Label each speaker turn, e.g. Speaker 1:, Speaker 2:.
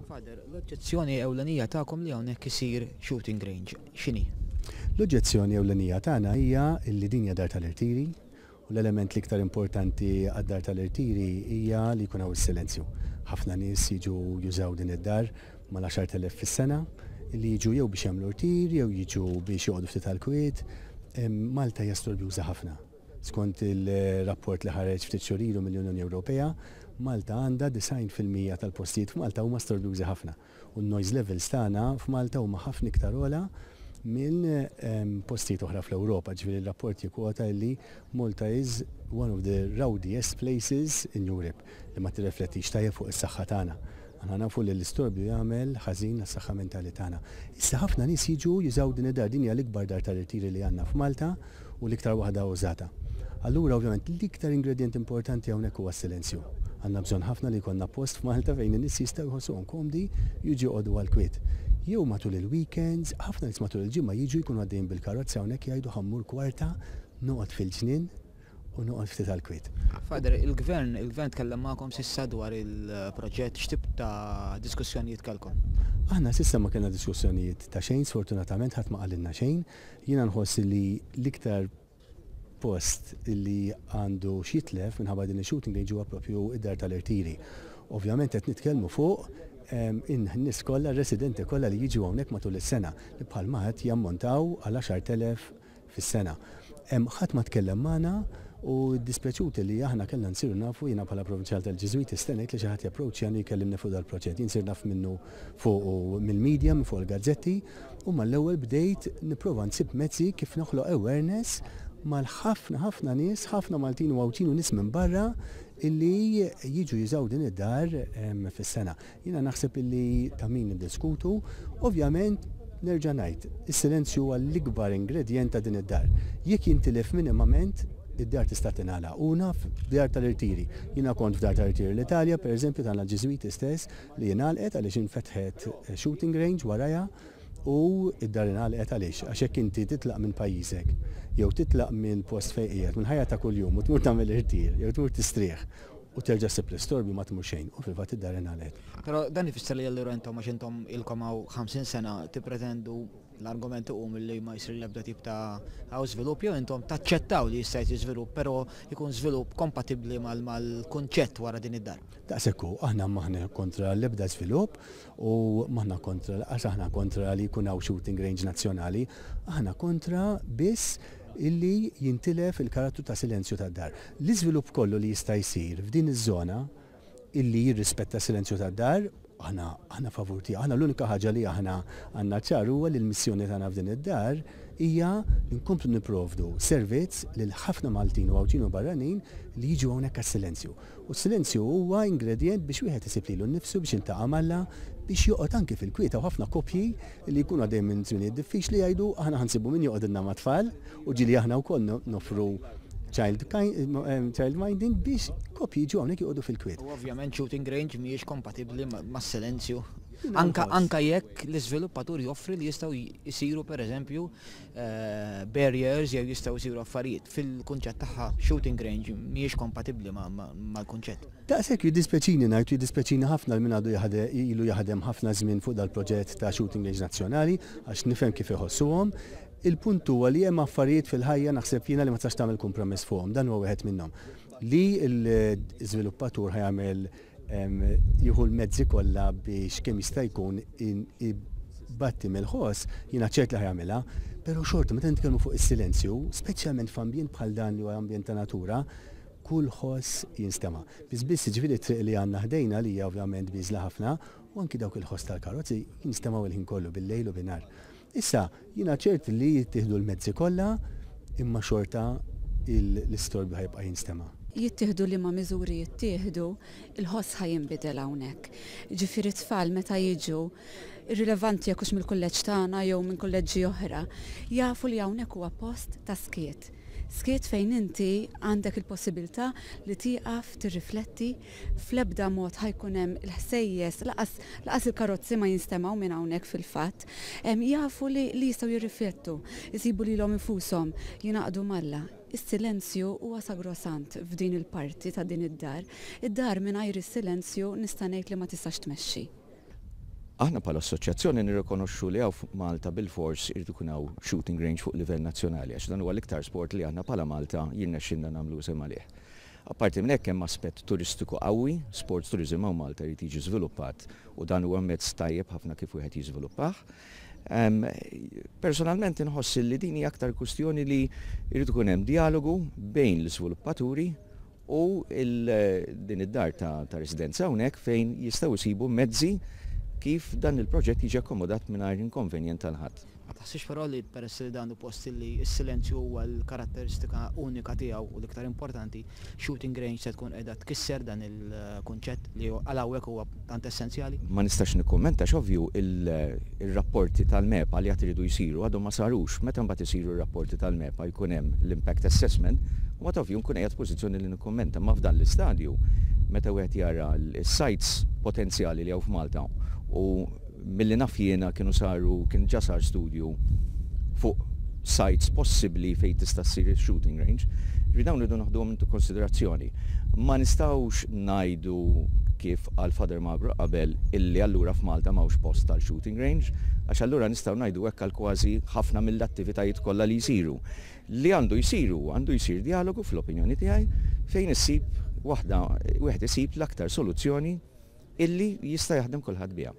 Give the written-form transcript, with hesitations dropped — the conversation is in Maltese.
Speaker 1: Fader, l-oġġezzjoni ewlenija tagħkom li hawnhekk isir shooting range, x'inhi?
Speaker 2: L-oġġezzjoni ewlenija tagħna hija li din hija dar tal-irtiri u l-element l-iktar importanti għad-dar tal-irtiri hija li jkun hawn is-silenzju. Ħafna nies jiġu jużaw din id-dar mal-10,000 fis-sena li jiġu jew biex jagħmlu irtir jew jiġu biex joqogħdu ftit tal-kwiet. Malta hija storbjuża ħafna. Skont il-rapport li ħareġ ftit xhur ilu mill-Unjoni Ewropea, Malta għandha 90% tal-postijiet f'Malta huma storbjużi ħafna. U n-noise levels tagħna f'Malta huma ħafna iktar ogħla minn postijiet oħra fl-Ewropa. Ġifieri r-rapport jikkwota li Malta is one of the rowdiest places in Europe li ma tirriflettix tajjeb fuq is-saħħa tagħna. Aħna nafu li l-istorbju jagħmel ħażin għas-saħħa mentali tagħna. Issa ħafna nies jiġu jużaw din id-dar, din hija l-ikbar dar tal-irtiri li għandna f'Malta u l-iktar waħda użata. Allura ovvjament l-iktar ingredient importanti hawnhekk huwa s-silenzju. Għandna bżonn ħafna li jkollna post f'Malta fejn in-nies jistgħu jħossuhom komdi jiġu jqogħdu għall-kwiet. Jew matul il-weekends, ħafna nies matul il-ġimgħa jiġu jkunu għaddejjin bil-karozza hawnhekk jgħidu ħammur kwarta noqgħod fil-ġnien u noqgħod ftit għall-kwiet.
Speaker 1: Fader, il-gvern tkellem magħkom s'issa dwar il-proġett x'tip ta' diskussjonijiet kellkom?
Speaker 2: Aħna s'issa ma kellna diskussjonijiet ta' xejn, sfortunatament ħadd ma qalilna xejn. Jiena nħoss li l-iktar post li għandu xitlef minħabba din il-shooting range huwa proprju id-dar tal-irtiri. Ovvjament qed nitkellmu fuq in-nies kollha, residenti kollha li jiġu hawnhekk matul is-sena li bħalma qed jammontaw għal 10,000 fis-sena. Ħadd ma tkellem magħna u dispjaċuti li aħna kellna nsiru nafu jiena bħala provinċjal tal-Ġiżwiti stennejt li xi ħadd japproċċjani jkellimni fuq dal-proġett. Jien sir naf minnu fuq mill-medja minn fuq il-gazzetti u mal-ewwel bdejt nipprova nsib mezzi kif noħloq awareness mal-ħafna nies, ħafna Maltin u Awċin u nies minn barra illi jiġu jużaw din id-dar fis-sena. Jiena naħseb illi ta' min niddiskutu, ovvjament nerġa' ngħid, is-silenzju huwa l-ikbar ingredjent ta' din id-dar. Jekk jintilef minimament, id-dar tista' tingħala. U naf f'dar tal-irtiri. Jiena kont f'dar tal-irtiri l-Italja, pereżempju tal-Ġiżwiti stess li ingħalqet għaliex infetħet shooting range warajha u id-dar ingħalqet għaliex għax hekk inti titlaq minn pajjiżek jew titlaq minn post fejn qiegħed minn ħajja ta' kuljum u tmur tagħmel irtir jew tmur tistrieħ u terġa' ssib l-istorbju ma tmur xejn u fil-fatt id-dar ingħalqet.
Speaker 1: Però dan ifisser li allura intom għax intom ilkom hawn 50 sena tippretendu l-argumenti li ma jsir l-ebda tip ta' żvilupp jew intom taċċettaw li jista' jsir żvilupp, però jkun żvilupp kompatibbli mal-kunċett wara din id-dar.
Speaker 2: Daqshekk aħna maħna kontra l-ebda żvilupp u maħna kontra aħna kontra li jkun hawn shooting range nazzjonali, aħna kontra biss illi jintilef il-karattru ta' silenzju tad-dar. L-iżvilupp kollu li jista' jsir f'din iż-żona illi jirrispetta silenzju tad-dar, aħna favurti. Aħna l-unika ħaġa li aħna għandna ċar huwa li l-missjoni tagħna f'din id-dar hija nkomplu nipprovdu servizz lil ħafna Maltin u Awċin u barranin li jiġu hawnhekk għas-silenzju. U s-silenzju huwa ingredient biex wieħed isib lilu nnifsu biex intaqa' Malla biex joqgħod anke fil-kwieta u ħafna koppji li jkunu għaddejjin minn żminijiet diffiċli jgħidu aħna ħansibu min joqgħodilna ma' tfal u ġieli aħna wkoll nofru child minding biex koppji jiġu hawnhekk joqogħdu fil-kwiet.
Speaker 1: U ovvjament shooting range mhijiex kompatibbli mas-silenzju. Anka jekk l-iżviluppatur joffri li jistgħu jsiru pereżempju barriers jew jistgħu jsiru affarijiet fil-kunċett tagħha shooting range mhijiex kompatibbli mal-kunċett.
Speaker 2: Daqshekk jiddispjaċini ngħid jiddispjaċini ħafna l min għadu ilu jaħdem ħafna żmien fuq dal-proġett ta' shooting range nazzjonali għax nifhem kif iħossuhom. Il-punt huwa li hemm affarijiet fil-ħajja naħseb jiena li ma tistax tagħmel kompromess fuqhom, dan huwa wieħed minnhom. Li l-iżviluppatur ħajamel jieħu l-mezzi kollha biex kemm jista' jkun ibatti mill-ħoss jiena ċert li ħajamilha, però xorta meta nitkellmu fuq is-silenzju, speċjalment f'ambjent bħal dan li huwa ambjent ta' natura, kull ħoss jinstema'. Biss ġifieri triq li għandna ħdejna li hija ovvjament biżla ħafna u anki dawk il-ħoss tal-karozzi jinstemaw il-ħin kollu bil-lejl u bin-nar. Issa, jiena ċert li jittieħdu l-mezzi kollha imma xorta l-istorbju ħajbqa' jinstema'.
Speaker 3: Jittieħdu li ma' miżuri jittieħdu, il-ħoss ħajinbidel hawnhekk. Ġifieri tfal meta jiġu irrilevanti jekk hux mill-kulleġġ tagħna jew minn kulleġġi oħra, jafu li hawnhekk huwa post ta' skiet. Skiet fejn inti għandek il-possibilità li tieqaf tirrifletti fl-ebda mod ħajkun hemm il-ħsejjes laqas il-karozzi ma jinstemaw minn hawnhekk fil-fatt. Jafu li jistgħu jirriflettu, jisibu lilhom infushom jingħaqdu Malla. Is-silenzju huwa sagrosant f'din il-parti ta' din id-dar. Id-dar mingħajr is-silenzju nista' ngħid li ma tistax tmexxi.
Speaker 4: Aħna bħala assoċjazzjoni nirrikonoxxu li hawn Malta bil-fors irid ikun hawn shooting range fuq livell nazzjonali għax dan huwa l-iktar sport li aħna bħala Malta jirnexxinna nagħmlu sem għalih. Apparti minn hekk hemm aspett turistiku qawwi, sports tourism hawn Malta jrid jiġi żviluppat u dan huwa mezz tajjeb ħafna kif wieħed jiżviluppah. Personalment inħoss li din hija aktar kwistjoni li jrid ikun hemm dialogu bejn l-iżviluppaturi u din id-dar ta' residenza hawnhekk fejn jistgħu jsibu mezzi kif dan il-proġett jiġi akkomodat mingħajr inkonvenjent tal-ħadd.
Speaker 1: Ma taħsibx però li peress li dan post li s-silenzju huwa l-karatteristika unika tiegħu u l-iktar importanti, shooting range se tkun qiegħda tkisser dan il-kunċett li għal hawnhekk huwa tant essenzjali?
Speaker 4: Ma nistax nikkummenta x'ovvju il-rapporti tal-MEPA li qed iridu jsiru għadhom ma sarux. Meta mbagħad isiru r-rapporti tal-MEPA jkun hemm l-impact assessment, u ma ovvju nkun qiegħed pożizzjoni li nikkummenta ma f'dan l-istadju meta wieħed jara l-sites potenzjali li hawn f'Malta u milli naf jiena kien ġa sar studju fuq sites possibbli fejn tista' ssir shooting range, dawn irridu naħduhom into konsiderazzjoni. Ma nistgħux ngħidu kif għal Father Magro qabel illi allura f'Malta m'hawnx post tal-shooting range, għax allura nistgħu ngħidu hekk għal kważi ħafna mill-attivitajiet kollha li jsiru. Li għandu jsir dialogu fl-opinjoni tiegħi fejn issib wieħed isib l-aktar soluzzjoni illi jista' jaħdem kulħadd biha.